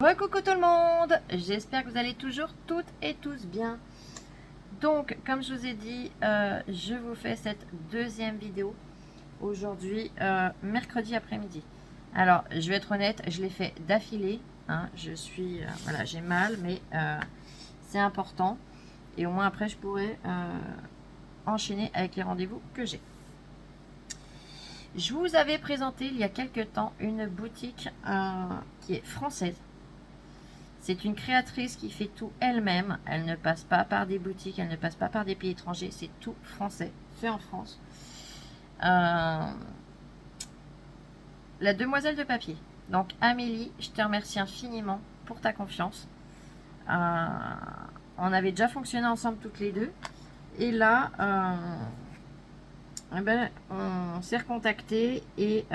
Coucou tout le monde, j'espère que vous allez toujours toutes et tous bien. Donc comme je vous ai dit, je vous fais cette deuxième vidéo aujourd'hui, mercredi après-midi. Alors je vais être honnête, je l'ai fait d'affilée, hein, voilà, j'ai mal, mais c'est important. Et au moins après je pourrai enchaîner avec les rendez-vous que j'ai. Je vous avais présenté il y a quelques temps une boutique qui est française. C'est une créatrice qui fait tout elle-même. Elle ne passe pas par des boutiques, elle ne passe pas par des pays étrangers. C'est tout français, fait en France. La demoiselle de papier. Donc Amélie, je te remercie infiniment pour ta confiance. On avait déjà fonctionné ensemble toutes les deux. Et là, on s'est recontacté et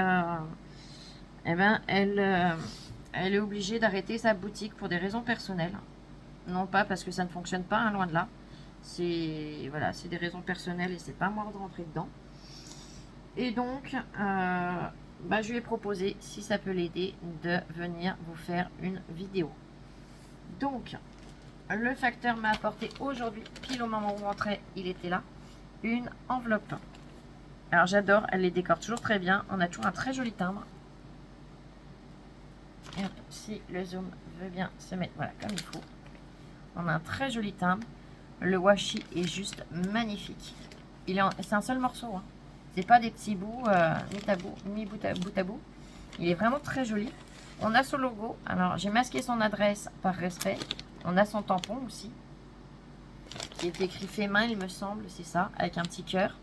elle est obligée d'arrêter sa boutique pour des raisons personnelles. Non pas parce que ça ne fonctionne pas, hein, loin de là. C'est voilà, c'est des raisons personnelles et c'est pas moi de rentrer dedans. Et donc, je lui ai proposé, si ça peut l'aider, de venir vous faire une vidéo. Donc, le facteur m'a apporté aujourd'hui, pile au moment où on rentrait, il était là, une enveloppe. Alors j'adore, elle les décore toujours très bien. On a toujours un très joli timbre. Et hop, si le zoom veut bien se mettre, voilà, comme il faut. On a un très joli timbre. Le washi est juste magnifique. C'est un seul morceau, hein. C'est pas des petits bouts mis bout à bout. Il est vraiment très joli. On a son logo. Alors j'ai masqué son adresse par respect. On a son tampon aussi, qui est écrit fait main, il me semble, c'est ça, avec un petit cœur.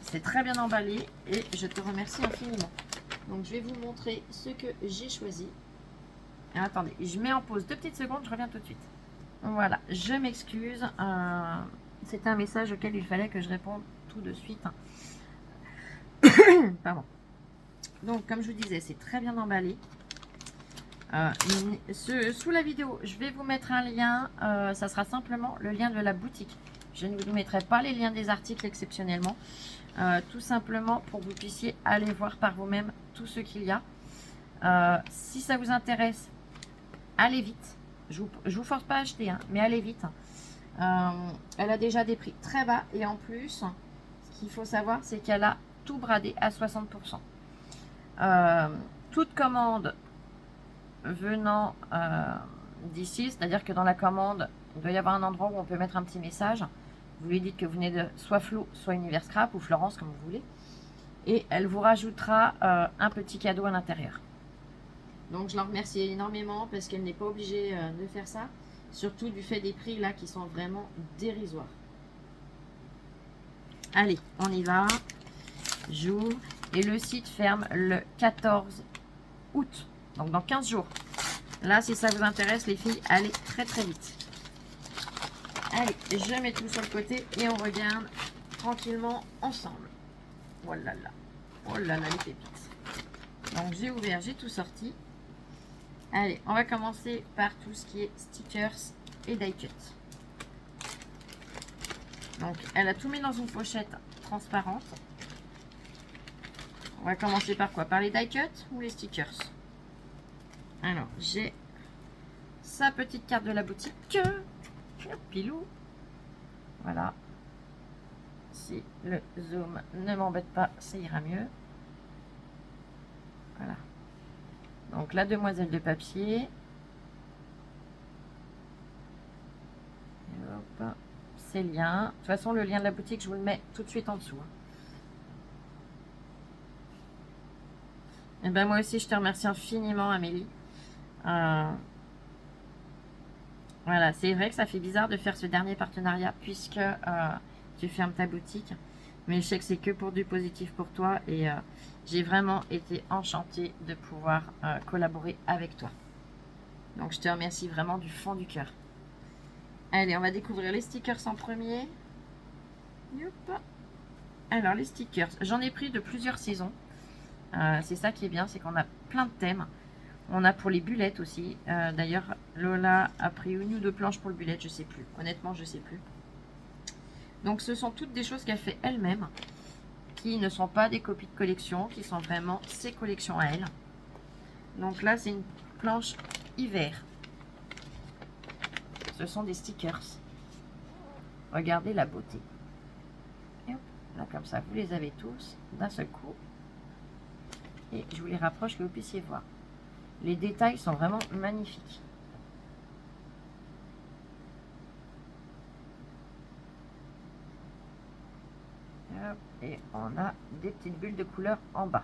C'est très bien emballé et je te remercie infiniment. Donc je vais vous montrer ce que j'ai choisi. Alors, attendez, je mets en pause 2 petites secondes, je reviens tout de suite. Voilà, je m'excuse. C'était un message auquel il fallait que je réponde tout de suite. Pardon. Donc comme je vous disais, c'est très bien emballé. Sous la vidéo, je vais vous mettre un lien. Ça sera simplement le lien de la boutique. Je ne vous mettrai pas les liens des articles exceptionnellement. Tout simplement pour que vous puissiez aller voir par vous-même tout ce qu'il y a. Si ça vous intéresse, allez vite. Je vous force pas à acheter, hein, mais allez vite. Elle a déjà des prix très bas. Et en plus, ce qu'il faut savoir, c'est qu'elle a tout bradé à 60%. Toute commande venant d'ici, c'est-à-dire que dans la commande, il doit y avoir un endroit où on peut mettre un petit message. Vous lui dites que vous venez de soit Flo, soit Univers Scrap ou Florence, comme vous voulez. Et elle vous rajoutera un petit cadeau à l'intérieur. Donc je la remercie énormément parce qu'elle n'est pas obligée de faire ça. Surtout du fait des prix là qui sont vraiment dérisoires. Allez, on y va. J'ouvre. Et le site ferme le 14 août. Donc dans 15 jours. Là, si ça vous intéresse, les filles, allez très très vite. Allez, je mets tout sur le côté et on regarde tranquillement ensemble. Oh là là. Oh là là, les pépites. Donc j'ai ouvert, j'ai tout sorti. Allez, on va commencer par tout ce qui est stickers et die cut. Donc elle a tout mis dans une pochette transparente. On va commencer par quoi? Par les die cut ou les stickers? Alors, j'ai sa petite carte de la boutique. Pilou. Voilà. Si le zoom ne m'embête pas, ça ira mieux. Voilà. Donc la demoiselle de papier. Et hop. Ces liens. De toute façon, le lien de la boutique, je vous le mets tout de suite en dessous. Et ben moi aussi, je te remercie infiniment, Amélie. Voilà, c'est vrai que ça fait bizarre de faire ce dernier partenariat puisque tu fermes ta boutique. Mais je sais que c'est que pour du positif pour toi et j'ai vraiment été enchantée de pouvoir collaborer avec toi. Donc je te remercie vraiment du fond du cœur. Allez, on va découvrir les stickers en premier. Youp. Alors les stickers, j'en ai pris de plusieurs saisons. C'est ça qui est bien, c'est qu'on a plein de thèmes. On a pour les bullettes aussi. D'ailleurs, Lola a pris une ou deux planches pour le bullet, je sais plus. Honnêtement, je sais plus. Donc, ce sont toutes des choses qu'elle fait elle-même, qui ne sont pas des copies de collection, qui sont vraiment ses collections à elle. Donc là, c'est une planche hiver. Ce sont des stickers. Regardez la beauté. Et hop, là, comme ça, vous les avez tous d'un seul coup. Et je vous les rapproche que vous puissiez voir. Les détails sont vraiment magnifiques. Hop, et on a des petites bulles de couleur en bas.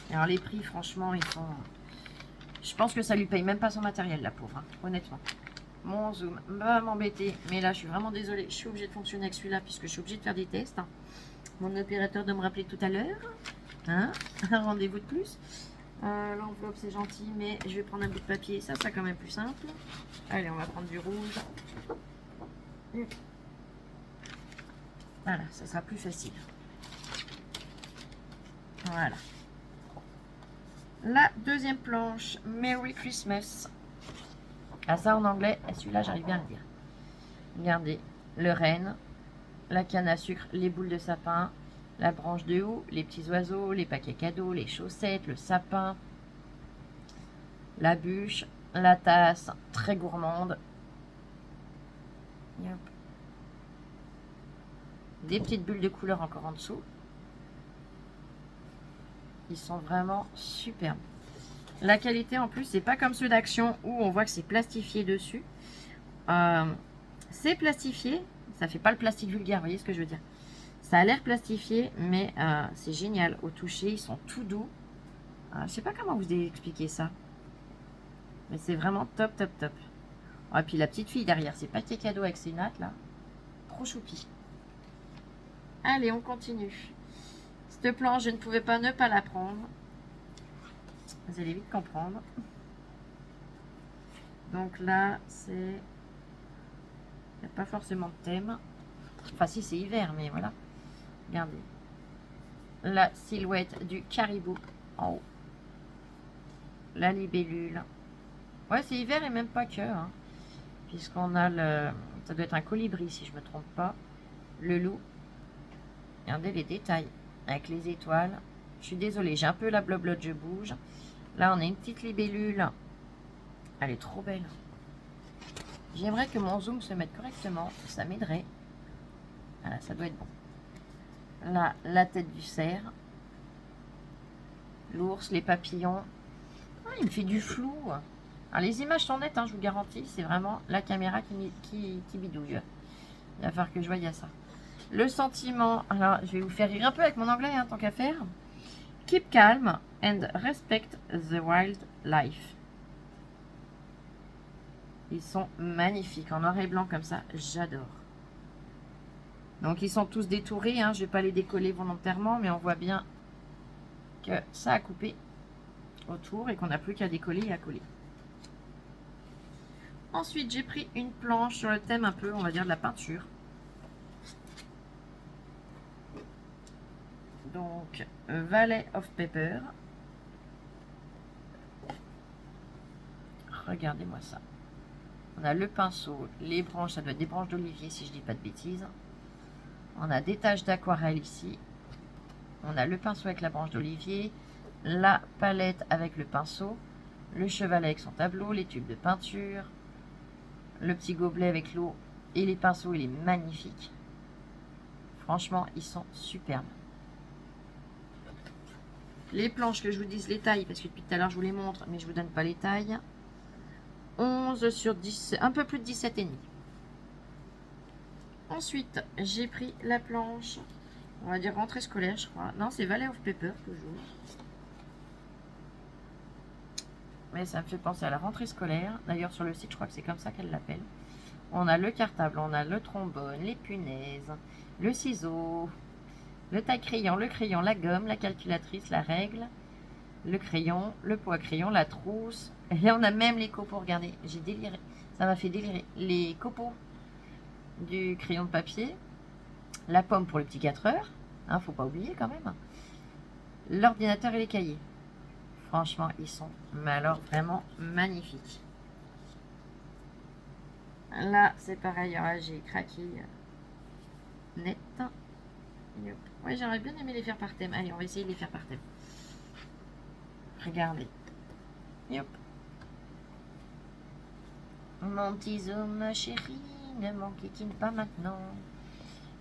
Alors les prix, franchement, ils sont... Je pense que ça lui paye même pas son matériel, la pauvre, hein, honnêtement. Mon zoom va m'embêter, mais là, je suis vraiment désolée. Je suis obligée de fonctionner avec celui-là puisque je suis obligée de faire des tests. Mon opérateur doit me rappeler tout à l'heure. Hein, un rendez-vous de plus. L'enveloppe, c'est gentil, mais je vais prendre un bout de papier. Ça sera quand même plus simple. Allez, on va prendre du rouge. Voilà, ça sera plus facile. Voilà. La deuxième planche, Merry Christmas. Ah, ça en anglais, celui-là, j'arrive bien à le dire. Regardez, le renne, la canne à sucre, les boules de sapin, la branche de houx, les petits oiseaux, les paquets cadeaux, les chaussettes, le sapin, la bûche, la tasse, très gourmande. Yep. Des petites bulles de couleur encore en dessous. Ils sont vraiment superbes. La qualité en plus, c'est pas comme ceux d'Action où on voit que c'est plastifié dessus. C'est plastifié, ça fait pas le plastique vulgaire, vous voyez ce que je veux dire. Ça a l'air plastifié, mais c'est génial. Au toucher, ils sont tout doux. Je sais pas comment vous expliquer ça. Mais c'est vraiment top, top, top. Et puis la petite fille derrière, c'est paquet cadeau avec ses nattes là. Trop choupi. Allez, on continue. Cette planche, je ne pouvais pas ne pas la prendre. Vous allez vite comprendre. Donc là, c'est... Il n'y a pas forcément de thème. Enfin, si, c'est hiver, mais voilà. Regardez. La silhouette du caribou en haut. La libellule. Ouais, c'est hiver et même pas que. Hein, puisqu'on a le... Ça doit être un colibri, si je ne me trompe pas. Le loup. Regardez les détails. Avec les étoiles. Je suis désolée, j'ai un peu la bloblotte, je bouge. Là, on a une petite libellule. Elle est trop belle. J'aimerais que mon zoom se mette correctement. Ça m'aiderait. Voilà, ça doit être bon. Là, la tête du cerf. L'ours, les papillons. Ah, il me fait du flou. Alors, les images sont nettes, hein, je vous garantis. C'est vraiment la caméra qui bidouille. Il va falloir que je voie ça. Le sentiment. Alors, je vais vous faire rire un peu avec mon anglais, hein, tant qu'à faire. Keep calm and respect the wildlife. Ils sont magnifiques, en noir et blanc comme ça, j'adore. Donc ils sont tous détourés, hein. Je ne vais pas les décoller volontairement, mais on voit bien que ça a coupé autour et qu'on n'a plus qu'à décoller et à coller. Ensuite, j'ai pris une planche sur le thème un peu, on va dire, de la peinture. Donc, Valley of Paper. Regardez-moi ça. On a le pinceau, les branches, ça doit être des branches d'olivier si je dis pas de bêtises. On a des taches d'aquarelle ici. On a le pinceau avec la branche d'olivier, la palette avec le pinceau, le chevalet avec son tableau, les tubes de peinture, le petit gobelet avec l'eau et les pinceaux, il est magnifique. Franchement, ils sont superbes. Les planches, que je vous dise les tailles, parce que depuis tout à l'heure je vous les montre, mais je vous donne pas les tailles. 11 sur 10, un peu plus de 17,5. Ensuite, j'ai pris la planche, on va dire rentrée scolaire, je crois. Non, c'est Valley of Paper, toujours. Mais ça me fait penser à la rentrée scolaire. D'ailleurs, sur le site, je crois que c'est comme ça qu'elle l'appelle. On a le cartable, on a le trombone, les punaises, le ciseau, le taille-crayon, le crayon, la gomme, la calculatrice, la règle, le crayon, le pot à crayon, la trousse. Et on a même les copeaux, regardez, j'ai déliré. Ça m'a fait délirer. Les copeaux du crayon de papier, la pomme pour le petit 4 heures, hein, faut pas oublier quand même, l'ordinateur et les cahiers. Franchement, ils sont, mais alors, vraiment magnifiques. Là, c'est pareil, j'ai craqué net. Ouais, j'aurais bien aimé les faire par thème. Allez, on va essayer de les faire par thème. Regardez. Yop. Mon petit zoom chéri, ne m'enquiquine pas maintenant.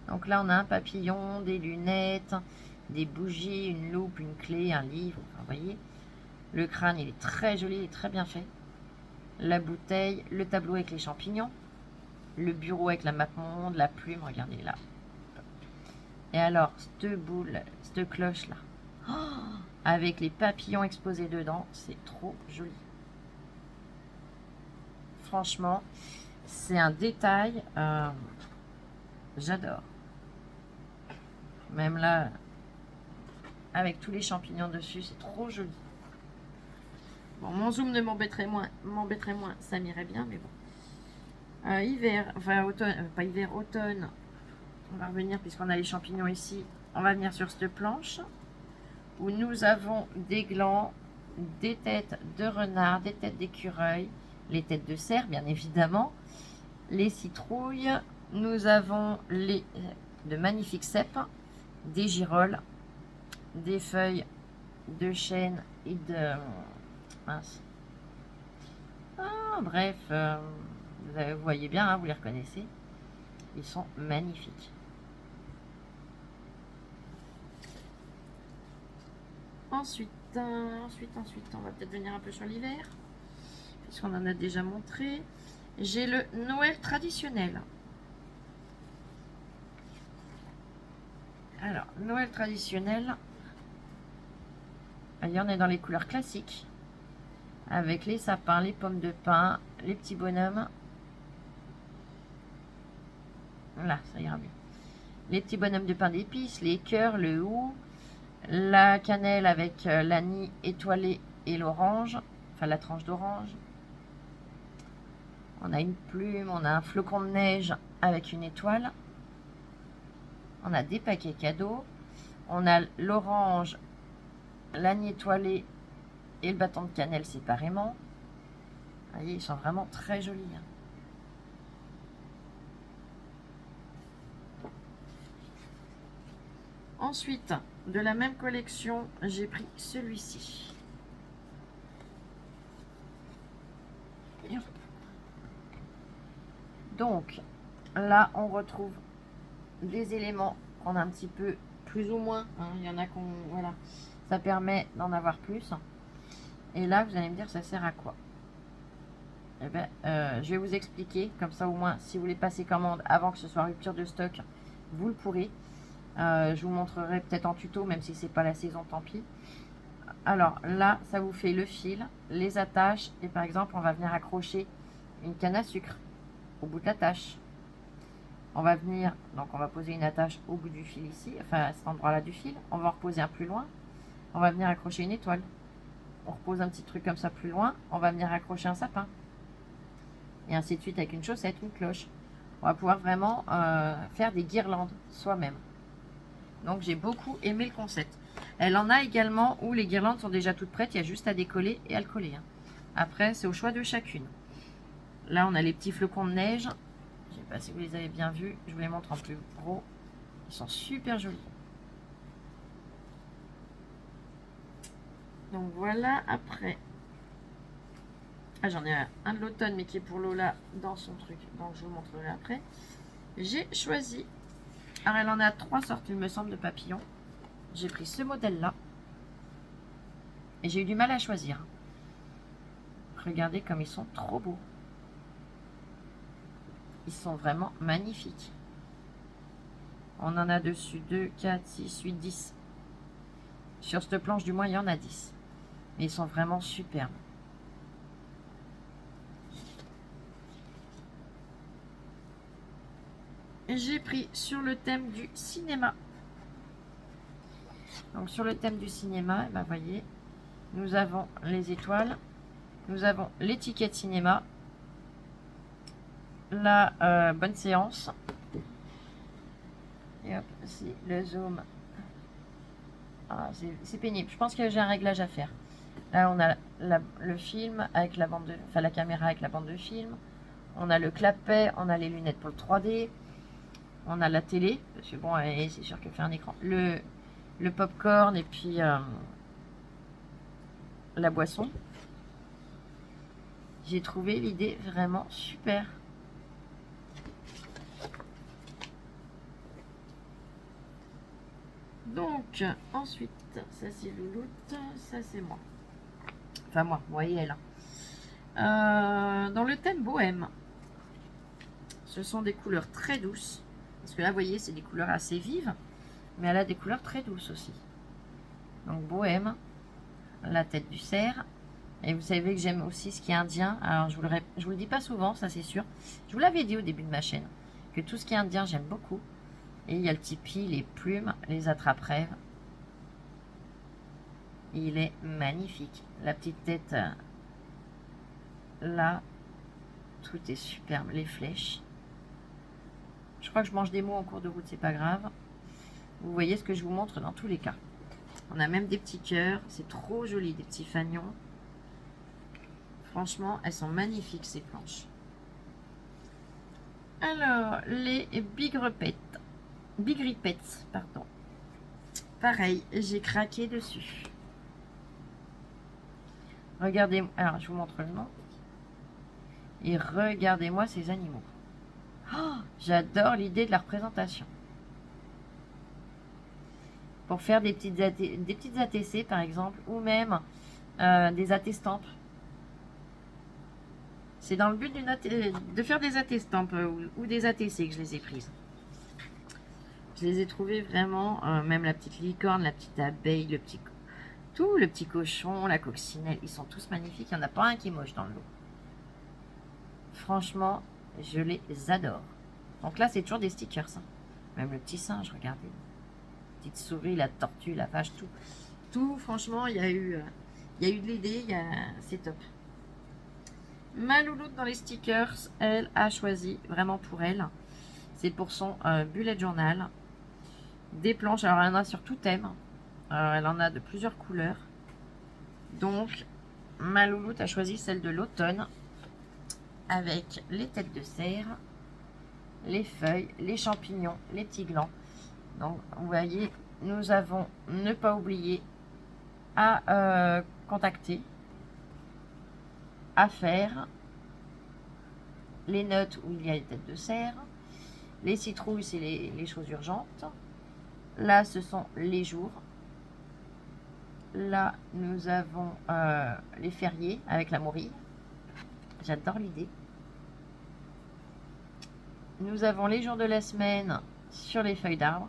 Donc là, on a un papillon, des lunettes, des bougies, une loupe, une clé, un livre. Enfin, vous voyez, le crâne, il est très joli, il est très bien fait. La bouteille, le tableau avec les champignons, le bureau avec la map monde, la plume, regardez là. Et alors, cette boule, cette cloche là, avec les papillons exposés dedans, c'est trop joli. Franchement, c'est un détail, j'adore. Même là, avec tous les champignons dessus, c'est trop joli. Bon, mon zoom ne m'embêterait moins, ça m'irait bien, mais bon. Hiver, enfin automne, pas hiver, automne. On va revenir, puisqu'on a les champignons ici, on va venir sur cette planche, où nous avons des glands, des têtes de renard, des têtes d'écureuil, les têtes de cerf, bien évidemment, les citrouilles, nous avons de magnifiques cèpes, des girolles, des feuilles de chêne et de... mince. Bref, vous voyez bien, hein, vous les reconnaissez. Ils sont magnifiques. Ensuite, on va peut-être venir un peu sur l'hiver, puisqu'on en a déjà montré. J'ai le Noël traditionnel. Alors, Noël traditionnel, il y en a dans les couleurs classiques, avec les sapins, les pommes de pin, les petits bonhommes. Là, ça ira mieux. Les petits bonhommes de pain d'épices, les cœurs, le hou, la cannelle avec l'anis étoilé et l'orange, enfin la tranche d'orange. On a une plume, on a un flocon de neige avec une étoile. On a des paquets cadeaux. On a l'orange, l'anis étoilé et le bâton de cannelle séparément. Vous voyez, ils sont vraiment très jolis. Hein. Ensuite, de la même collection, j'ai pris celui-ci. Donc, là, on retrouve des éléments qu'on a un petit peu plus ou moins. Hein. Il y en a qu'on... Voilà. Ça permet d'en avoir plus. Et là, vous allez me dire, ça sert à quoi? Eh bien, je vais vous expliquer. Comme ça, au moins, si vous voulez passer commande avant que ce soit rupture de stock, vous le pourrez. Je vous montrerai peut-être en tuto, même si c'est pas la saison, tant pis. Alors là, ça vous fait le fil, les attaches, et par exemple, on va venir accrocher une canne à sucre au bout de l'attache. On va venir, donc on va poser une attache au bout du fil ici, enfin à cet endroit-là du fil. On va reposer un plus loin. On va venir accrocher une étoile. On repose un petit truc comme ça plus loin. On va venir accrocher un sapin. Et ainsi de suite avec une chaussette, une cloche. On va pouvoir vraiment faire des guirlandes soi-même. Donc j'ai beaucoup aimé le concept. Elle en a également où les guirlandes sont déjà toutes prêtes. Il y a juste à décoller et à le coller. Hein. Après, c'est au choix de chacune. Là, on a les petits flocons de neige. Je ne sais pas si vous les avez bien vus. Je vous les montre en plus gros. Ils sont super jolis. Donc voilà, après. Ah, j'en ai un de l'automne, mais qui est pour Lola dans son truc. Donc je vous montrerai après. J'ai choisi. Alors, elle en a 3 sortes, il me semble, de papillons. J'ai pris ce modèle-là. Et j'ai eu du mal à choisir. Regardez comme ils sont trop beaux. Ils sont vraiment magnifiques. On en a dessus 2, 4, 6, 8, 10. Sur cette planche, du moins, il y en a 10. Mais ils sont vraiment superbes. J'ai pris sur le thème du cinéma. Donc sur le thème du cinéma, ben, voyez, nous avons les étoiles, nous avons l'étiquette cinéma, la bonne séance. Et hop, c'est le zoom. Ah, c'est pénible. Je pense que j'ai un réglage à faire. Là, on a le film avec la bande de, enfin la caméra avec la bande de film. On a le clapet, on a les lunettes pour le 3D. On a la télé, parce que bon, c'est sûr qu'elle fait un écran. Le popcorn et puis la boisson. J'ai trouvé l'idée vraiment super. Donc, ensuite, ça c'est Louloute, ça c'est moi. Enfin moi, vous voyez elle. Dans le thème bohème, ce sont des couleurs très douces. Parce que là, vous voyez, c'est des couleurs assez vives. Mais elle a des couleurs très douces aussi. Donc bohème, la tête du cerf. Et vous savez que j'aime aussi ce qui est indien. Alors je vous le dis pas souvent, ça c'est sûr. Je vous l'avais dit au début de ma chaîne. Que tout ce qui est indien, j'aime beaucoup. Et il y a le tipi, les plumes, les attrape-rêves. Il est magnifique. La petite tête, là, tout est superbe. Les flèches. Je crois que je mange des mots en cours de route, c'est pas grave. Vous voyez ce que je vous montre dans tous les cas. On a même des petits cœurs. C'est trop joli, des petits fagnons. Franchement, elles sont magnifiques ces planches. Alors, les Big Rippets, pardon. Pareil, j'ai craqué dessus. Regardez, alors je vous montre le nom. Et regardez-moi ces animaux. Oh, j'adore l'idée de la représentation. Pour faire des petites ATC par exemple, ou même des AT-stampes. C'est dans le but de faire des AT-stampes ou des ATC que je les ai prises. Je les ai trouvées vraiment, même la petite licorne, la petite abeille, le petit cochon, la coccinelle, ils sont tous magnifiques. Il n'y en a pas un qui est moche dans le lot. Franchement, je les adore. Donc là, c'est toujours des stickers. Hein. Même le petit singe, regardez. Petite souris, la tortue, la vache, tout. Tout, franchement, il y a eu de l'idée, c'est top. Ma louloute dans les stickers, elle a choisi, vraiment pour elle, c'est pour son bullet journal. Des planches, alors elle en a sur tout thème. Elle en a de plusieurs couleurs. Donc, ma louloute a choisi celle de l'automne. Avec les têtes de cerf, les feuilles, les champignons, les petits glands. Donc, vous voyez, nous avons ne pas oublier à contacter, à faire, les notes où il y a les têtes de cerf, les citrouilles, c'est les choses urgentes. Là, ce sont les jours. Là, nous avons les fériés avec la morille. J'adore l'idée. Nous avons les jours de la semaine sur les feuilles d'arbre.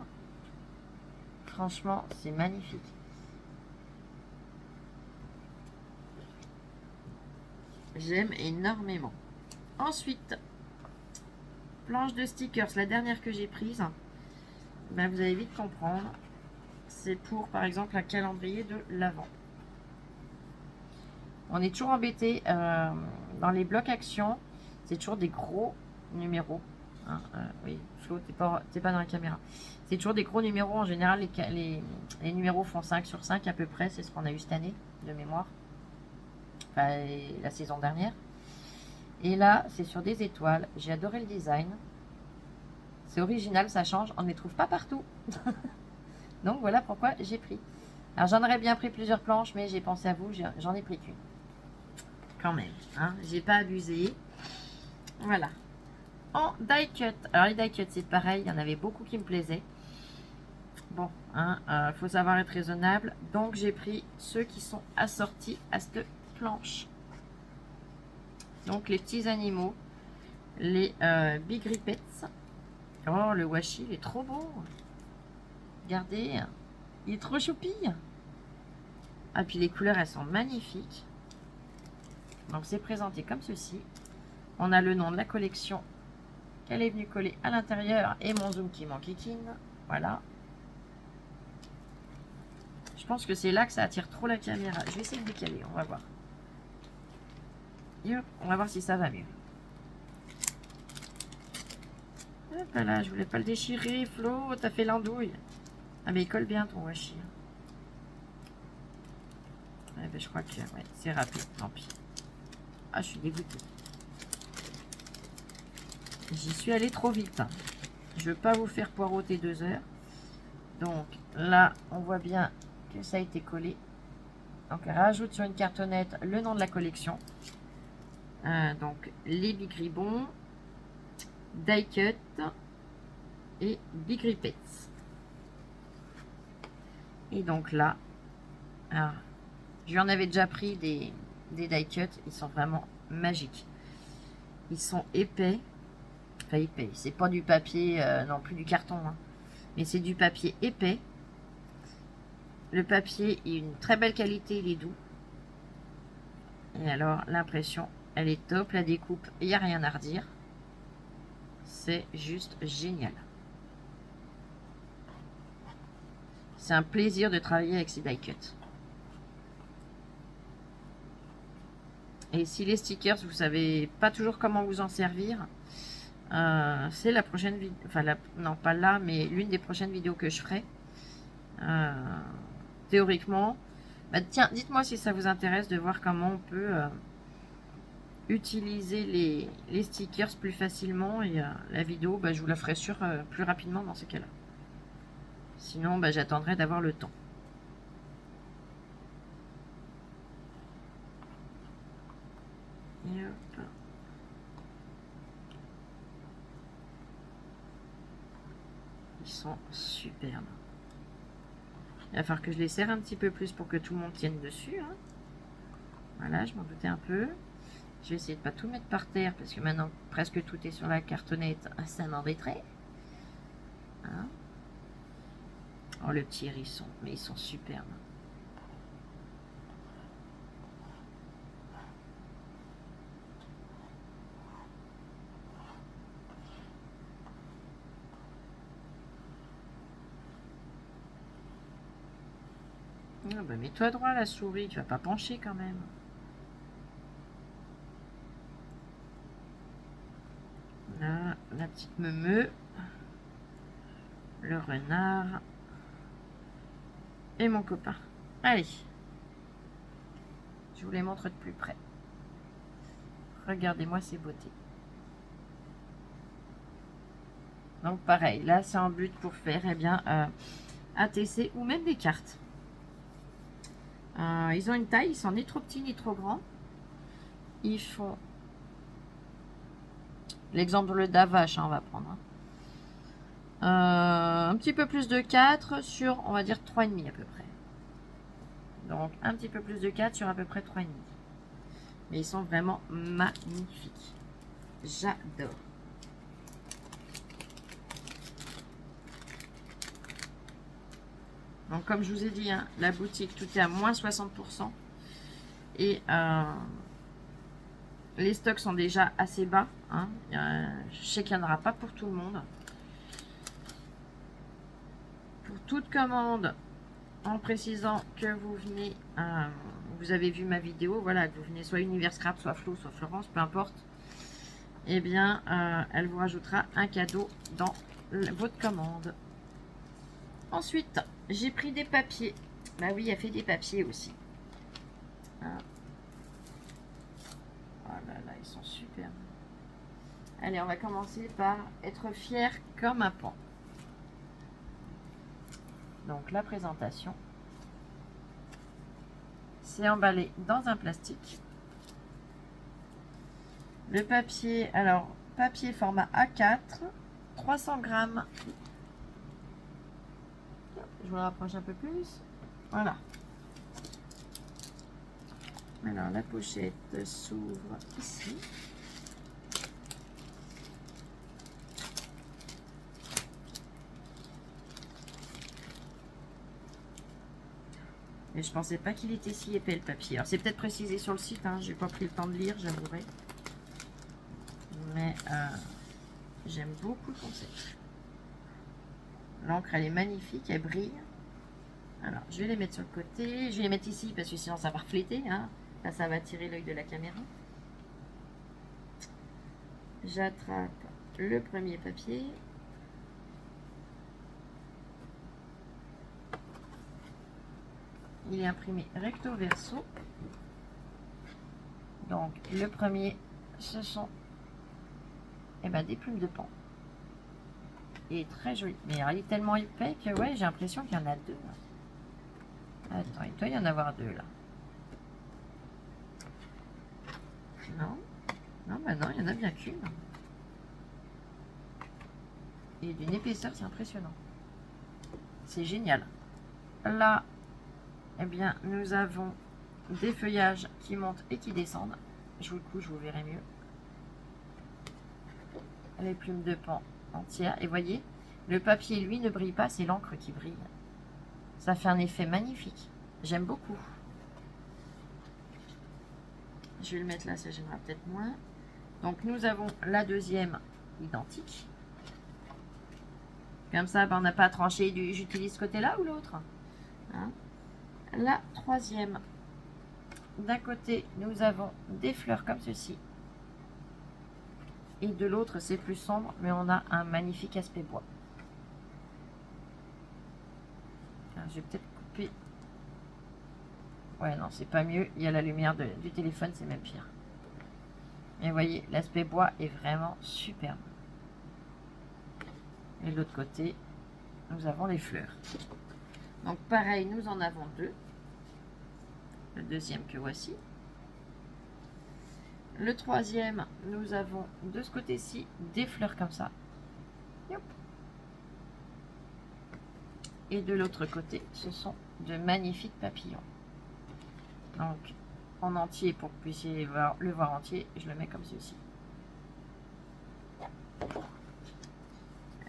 Franchement, c'est magnifique. J'aime énormément. Ensuite, planche de stickers, la dernière que j'ai prise. Ben, vous allez vite comprendre. C'est pour, par exemple, un calendrier de l'Avent. On est toujours embêté dans les blocs actions. C'est toujours des gros numéros. Hein, oui, Flo, t'es pas dans la caméra. C'est toujours des gros numéros. En général, les numéros font 5 sur 5 à peu près. C'est ce qu'on a eu cette année, de mémoire. Enfin, la saison dernière. Et là, c'est sur des étoiles. J'ai adoré le design. C'est original, ça change. On ne les trouve pas partout. Donc, voilà pourquoi j'ai pris. Alors, j'en aurais bien pris plusieurs planches, mais j'ai pensé à vous. J'en ai pris qu'une. Quand même. Hein, j'ai pas abusé. Voilà. En die cut. Alors, les die cut, c'est pareil. Il y en avait beaucoup qui me plaisaient. Bon, hein, faut savoir être raisonnable. Donc, j'ai pris ceux qui sont assortis à cette planche. Donc, les petits animaux. Les Big Rippets. Oh, le washi, il est trop beau. Regardez. Il est trop choupi. Ah, puis les couleurs, elles sont magnifiques. Donc, c'est présenté comme ceci. On a le nom de la collection qu'elle est venue coller à l'intérieur et mon zoom qui m'enquiquine. Voilà. Je pense que c'est là que ça attire trop la caméra. Je vais essayer de décaler, on va voir. On va voir si ça va mieux. Hop là, je voulais pas le déchirer, Flo, t'as fait l'andouille. Ah mais il colle bien ton washi. Eh ben, je crois que ouais, c'est rapide, tant pis. Ah, je suis dégoûtée. J'y suis allée trop vite. Je veux pas vous faire poireauter 2 heures. Donc là, on voit bien que ça a été collé. Donc rajoute sur une cartonnette le nom de la collection. Donc les Big Ribbon, Die Cut et Big Rippets. Et donc là, alors, je lui en avais déjà pris des Die Cut, ils sont vraiment magiques. Ils sont épais, enfin épais, c'est pas du papier, non plus du carton, hein, mais c'est du papier épais. Le papier est une très belle qualité, il est doux. Et alors l'impression, elle est top, la découpe, il n'y a rien à redire. C'est juste génial. C'est un plaisir de travailler avec ces die cut. Et si les stickers, vous savez pas toujours comment vous en servir, c'est la prochaine vidéo, enfin non pas là, mais l'une des prochaines vidéos que je ferai. Théoriquement, bah, tiens, dites-moi si ça vous intéresse de voir comment on peut utiliser les stickers plus facilement, et la vidéo, bah, je vous la ferai plus rapidement dans ces cas-là. Sinon, bah, j'attendrai d'avoir le temps. Et hop. Ils sont superbes. Il va falloir que je les serre un petit peu plus pour que tout le monde tienne dessus. Hein. Voilà, je m'en doutais un peu. Je vais essayer de ne pas tout mettre par terre parce que maintenant presque tout est sur la cartonnette. Ça m'embêterait. Hein. Oh, le petit hérisson, mais ils sont superbes. Ah bah mets-toi droit la souris, tu vas pas pencher quand même. Là, la petite meumeux, le renard et mon copain. Allez, je vous les montre de plus près. Regardez-moi ces beautés. Donc pareil, là c'est en but pour faire ATC ou même des cartes. Ils ont une taille, ils sont ni trop petits ni trop grands. Ils font l'exemple d'Avache, hein, on va prendre. Hein. Un petit peu plus de 4 sur, on va dire, 3,5 à peu près. Donc un petit peu plus de 4 sur à peu près 3,5. Mais ils sont vraiment magnifiques. J'adore. Donc comme je vous ai dit, hein, la boutique, tout est à moins 60%. Et les stocks sont déjà assez bas. Hein. Je sais qu'il n'y en aura pas pour tout le monde. Pour toute commande, en précisant que vous venez, vous avez vu ma vidéo, voilà, que vous venez soit Univers Scrap, soit Flo, soit Florence, peu importe, eh bien, elle vous rajoutera un cadeau dans votre commande. Ensuite, j'ai pris des papiers. Bah oui, elle fait des papiers aussi. Hein. Oh là là, ils sont super. Allez, on va commencer par être fier comme un pan. Donc la présentation, c'est emballé dans un plastique. Le papier, alors papier format A4, 300 grammes. Je vous le rapproche un peu plus. Voilà. Alors la pochette s'ouvre ici. Et je pensais pas qu'il était si épais le papier. Alors c'est peut-être précisé sur le site, hein, j'ai pas pris le temps de lire, j'avouerai. Mais j'aime beaucoup le concept. L'encre elle est magnifique, elle brille. Alors je vais les mettre sur le côté, je vais les mettre ici parce que sinon ça va refléter. Hein. Là ça va tirer l'œil de la caméra. J'attrape le premier papier. Il est imprimé recto verso. Donc le premier, ce sont des plumes de pan. Il est très joli. Mais alors, il est tellement épais que ouais, j'ai l'impression qu'il y en a deux. Attends, il doit y en avoir deux là. Non. Non, bah non, il y en a bien qu'une. Et d'une épaisseur, c'est impressionnant. C'est génial. Là, eh bien, nous avons des feuillages qui montent et qui descendent. Je vous le couche, vous verrez mieux. Les plumes de pan entières. Et voyez, le papier, lui, ne brille pas, c'est l'encre qui brille. Ça fait un effet magnifique. J'aime beaucoup. Je vais le mettre là, ça gênera peut-être moins. Donc, nous avons la deuxième identique. Comme ça, ben, on n'a pas à trancher. J'utilise ce côté-là ou l'autre. Hein? La troisième. D'un côté, nous avons des fleurs comme ceci. Et de l'autre, c'est plus sombre, mais on a un magnifique aspect bois. Alors, je vais peut-être couper. Ouais, non, c'est pas mieux. Il y a la lumière du téléphone, c'est même pire. Et vous voyez, l'aspect bois est vraiment superbe. Et de l'autre côté, nous avons les fleurs. Donc pareil, nous en avons deux. Le deuxième que voici. Le troisième, nous avons de ce côté-ci des fleurs comme ça. Yop. Et de l'autre côté, ce sont de magnifiques papillons. Donc en entier, pour que vous puissiez le voir entier, je le mets comme ceci.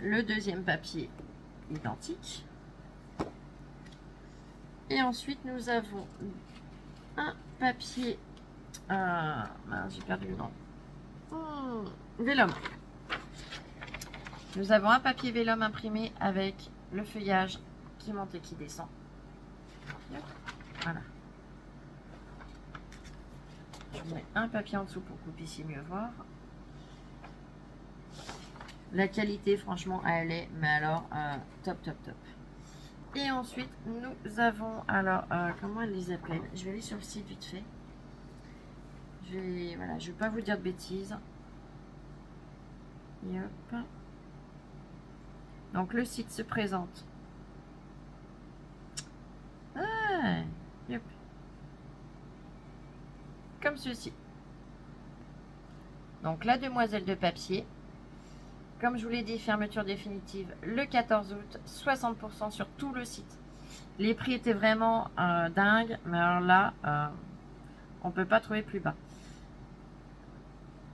Le deuxième papier identique. Et ensuite, nous avons un papier... j'ai perdu le nom. Vélum. Nous avons un papier vélum imprimé avec le feuillage qui monte et qui descend. Voilà. Je vous mets un papier en dessous pour que vous puissiez mieux voir. La qualité, franchement, elle est, mais alors, top, top, top. Et ensuite, nous avons, alors, comment elle les appelle? Je vais aller sur le site vite fait. Voilà, je ne vais pas vous dire de bêtises. Yop. Donc, le site se présente. Ah, yop. Comme ceci. Donc, la demoiselle de papier. Comme je vous l'ai dit, fermeture définitive le 14 août, 60% sur tout le site. Les prix étaient vraiment dingues, mais alors là, on ne peut pas trouver plus bas.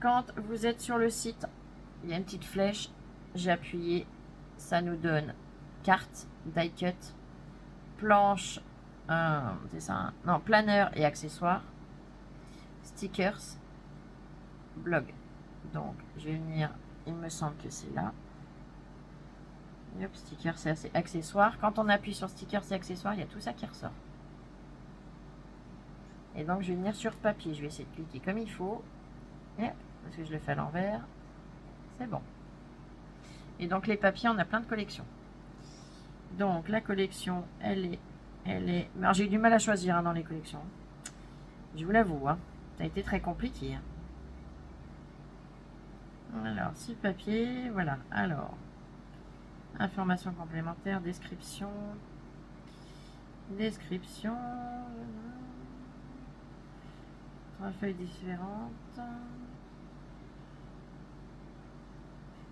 Quand vous êtes sur le site, il y a une petite flèche, j'ai appuyé, ça nous donne carte, die cut, planche, c'est ça, hein, non, planeur et accessoires, stickers, blog. Donc, je vais venir... Il me semble que c'est là. Hop, sticker, c'est assez accessoire. Quand on appuie sur sticker, c'est accessoire, il y a tout ça qui ressort. Et donc, je vais venir sur papier. Je vais essayer de cliquer comme il faut. Hop, parce que je le fais à l'envers. C'est bon. Et donc, les papiers, on a plein de collections. Donc, la collection, elle est... Alors, j'ai eu du mal à choisir hein, dans les collections. Je vous l'avoue, hein. Ça a été très compliqué. Hein. Alors, 6 papiers, voilà. Alors, information complémentaire, description, 3 feuilles différentes.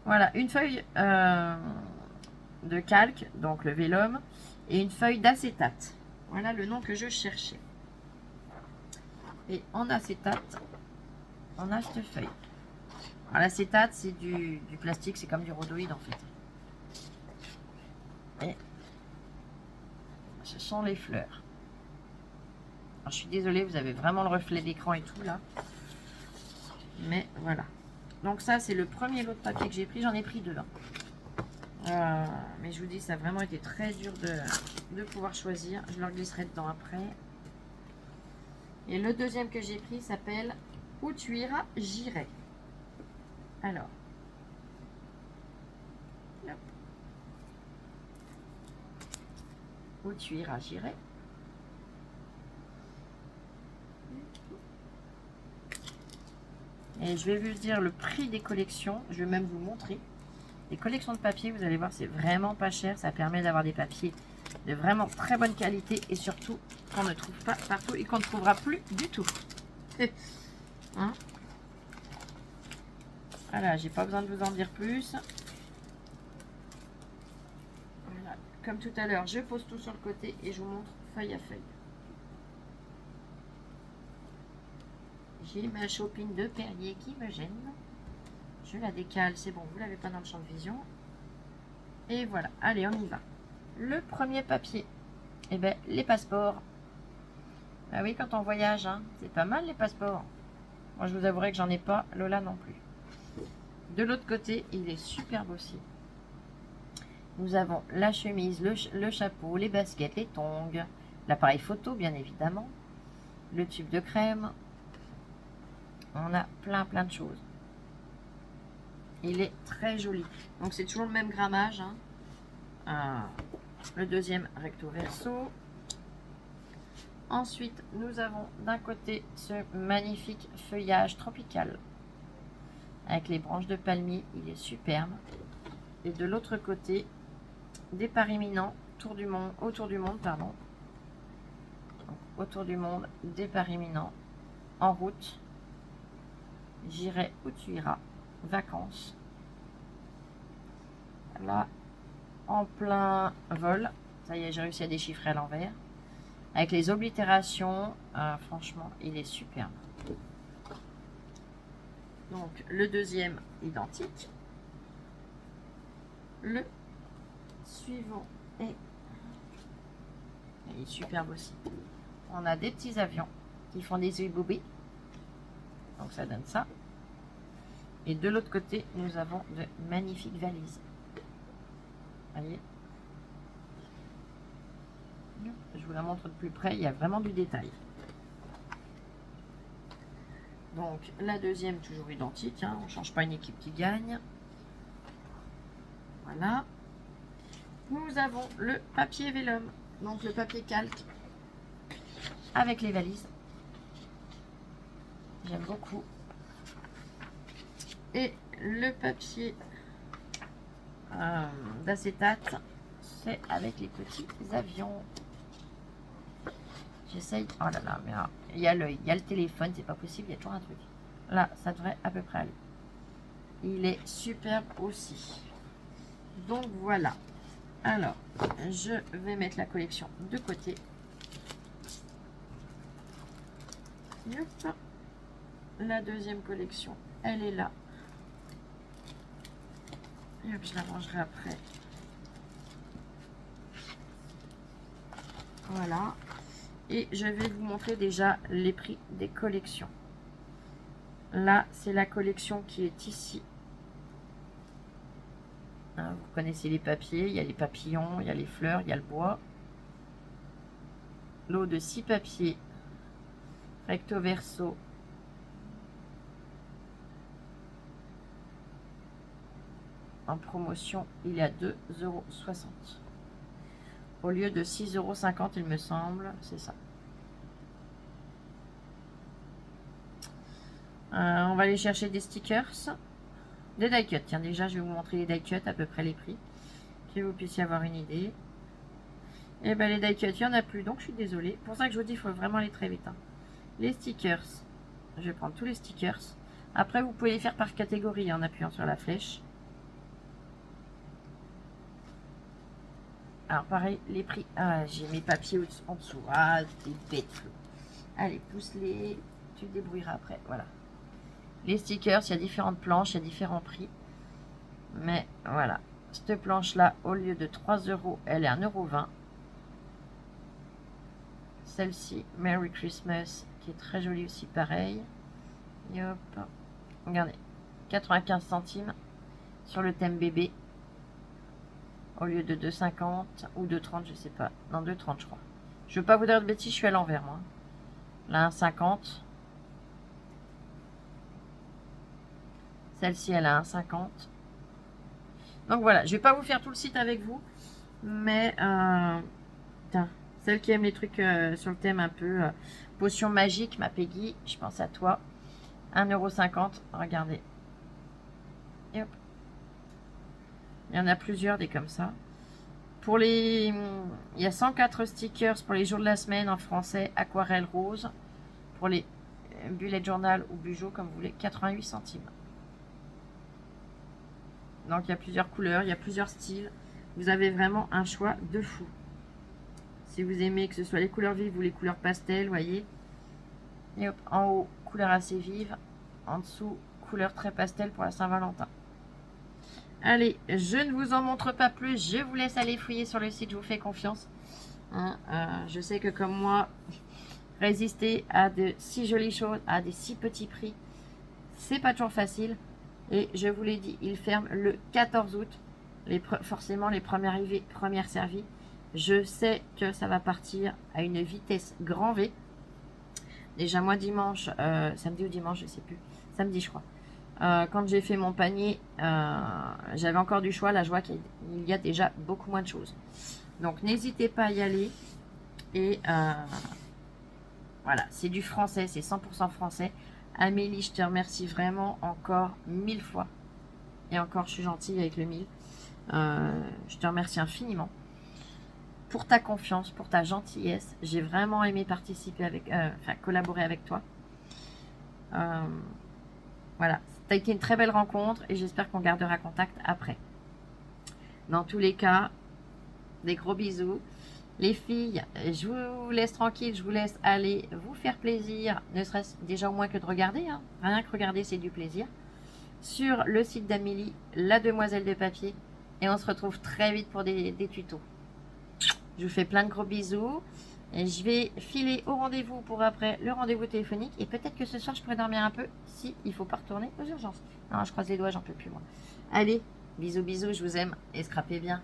Voilà, une feuille de calque, donc le vélum, et une feuille d'acétate. Voilà le nom que je cherchais. Et en acétate, on a cette feuille. L'acétate, c'est du plastique, c'est comme du rhodoïde en fait. Et ce sont les fleurs. Alors, je suis désolée, vous avez vraiment le reflet d'écran et tout là. Mais voilà. Donc ça, c'est le premier lot de papier que j'ai pris. J'en ai pris 2. Hein. Mais je vous dis, ça a vraiment été très dur de pouvoir choisir. Je leur glisserai dedans après. Et le deuxième que j'ai pris s'appelle « Où tu iras, j'irai ». Alors, hop. Où tu iras, j'irai. Et je vais vous dire le prix des collections. Je vais même vous montrer. Les collections de papier, vous allez voir, c'est vraiment pas cher. Ça permet d'avoir des papiers de vraiment très bonne qualité et surtout qu'on ne trouve pas partout et qu'on ne trouvera plus du tout. Hein? Voilà, j'ai pas besoin de vous en dire plus. Voilà, comme tout à l'heure, je pose tout sur le côté et je vous montre feuille à feuille. J'ai ma chopine de Perrier qui me gêne. Je la décale, c'est bon, vous l'avez pas dans le champ de vision. Et voilà, allez, on y va. Le premier papier, eh ben, les passeports. Ah oui, quand on voyage, hein, c'est pas mal les passeports. Moi, je vous avouerai que j'en ai pas, Lola non plus. De l'autre côté, il est superbe aussi. Nous avons la chemise, le chapeau, les baskets, les tongs, l'appareil photo, bien évidemment, le tube de crème. On a plein de choses. Il est très joli. Donc, c'est toujours le même grammage. Hein. Le deuxième recto verso. Ensuite, nous avons d'un côté ce magnifique feuillage tropical avec les branches de palmier, il est superbe. Et de l'autre côté, départ imminent, autour du monde, pardon. Donc, autour du monde, départ imminent, en route. J'irai où tu iras, vacances. Là, en plein vol, ça y est, j'ai réussi à déchiffrer à l'envers. Avec les oblitérations, franchement, il est superbe. Donc, le deuxième, identique. Le suivant est... Il est superbe aussi. On a des petits avions qui font des yeux boubés. Donc, ça donne ça. Et de l'autre côté, nous avons de magnifiques valises. Voyez. Je vous la montre de plus près, il y a vraiment du détail. Donc la deuxième toujours identique, hein, on ne change pas une équipe qui gagne. Voilà. Nous avons le papier vélum, donc le papier calque avec les valises. J'aime beaucoup. Et le papier d'acétate, c'est avec les petits avions. J'essaye. Oh là là, mais il y a l'œil, il y a le téléphone, c'est pas possible, il y a toujours un truc. Là, ça devrait à peu près aller. Il est superbe aussi. Donc voilà. Alors, je vais mettre la collection de côté. Hop. La deuxième collection, elle est là. Et hop, je la rangerai après. Voilà. Et je vais vous montrer déjà les prix des collections. Là, c'est la collection qui est ici. Hein, vous connaissez les papiers. Il y a les papillons, il y a les fleurs, il y a le bois. Lot de 6 papiers. Recto verso. En promotion, il est à 2,60 €. Au lieu de 6,50 €, il me semble. C'est ça. On va aller chercher des stickers. Des die cuts. Tiens, déjà, je vais vous montrer les die cuts, à peu près les prix. Que vous puissiez avoir une idée. Et ben les die cuts, il n'y en a plus. Donc, je suis désolée. C'est pour ça que je vous dis, il faut vraiment aller très vite. Hein. Les stickers. Je vais prendre tous les stickers. Après, vous pouvez les faire par catégorie en appuyant sur la flèche. Alors pareil, les prix. Ah, j'ai mes papiers en dessous. Ah, t'es bête. Allez, pousse-les. Tu te débrouilleras après. Voilà. Les stickers, il y a différentes planches, il y a différents prix. Mais voilà. Cette planche-là, au lieu de 3 €, elle est à 1,20 €. Celle-ci, Merry Christmas, qui est très jolie aussi, pareil. Et hop. Regardez. 95 centimes sur le thème bébé. Au lieu de 2,50 ou 2,30, je sais pas. Non, 2,30 je crois. Je veux pas vous dire de bêtises, je suis à l'envers moi. Là, 1,50. Celle-ci, elle a 1,50. Donc voilà, je vais pas vous faire tout le site avec vous. Mais, putain, celle qui aime les trucs sur le thème un peu potion magique, ma Peggy, je pense à toi. 1,50 €, regardez. Et hop. Il y en a plusieurs des comme ça. Pour les, il y a 104 stickers pour les jours de la semaine en français, aquarelle rose. Pour les bullet journal ou bujo, comme vous voulez, 88 centimes. Donc il y a plusieurs couleurs, il y a plusieurs styles. Vous avez vraiment un choix de fou. Si vous aimez que ce soit les couleurs vives ou les couleurs pastel, voyez. Et hop, en haut, couleur assez vive. En dessous, couleur très pastel pour la Saint-Valentin. Allez, je ne vous en montre pas plus. Je vous laisse aller fouiller sur le site, je vous fais confiance. Hein, je sais que comme moi, résister à de si jolies choses, à des si petits prix, c'est pas toujours facile. Et je vous l'ai dit, il ferme le 14 août. Forcément, les premières arrivées, premières servies. Je sais que ça va partir à une vitesse grand V. Déjà, moi, dimanche, samedi ou dimanche, je sais plus. Samedi, je crois. Quand j'ai fait mon panier, j'avais encore du choix. Là, je vois qu'il y a déjà beaucoup moins de choses. Donc, n'hésitez pas à y aller. Et voilà, c'est du français, c'est 100% français. Amélie, je te remercie vraiment encore 1000 fois. Et encore, je suis gentille avec le 1000. Je te remercie infiniment pour ta confiance, pour ta gentillesse. J'ai vraiment aimé participer avec, collaborer avec toi. Voilà, ça a été une très belle rencontre et j'espère qu'on gardera contact après. Dans tous les cas, des gros bisous. Les filles, je vous laisse tranquille, je vous laisse aller vous faire plaisir, ne serait-ce déjà au moins que de regarder, hein. Rien que regarder, c'est du plaisir. Sur le site d'Amélie, la demoiselle de papier. Et on se retrouve très vite pour des tutos. Je vous fais plein de gros bisous. Et je vais filer au rendez-vous pour après le rendez-vous téléphonique. Et peut-être que ce soir, je pourrais dormir un peu si il ne faut pas retourner aux urgences. Non, je croise les doigts, j'en peux plus moi. Allez, bisous, bisous, je vous aime et scrapez bien.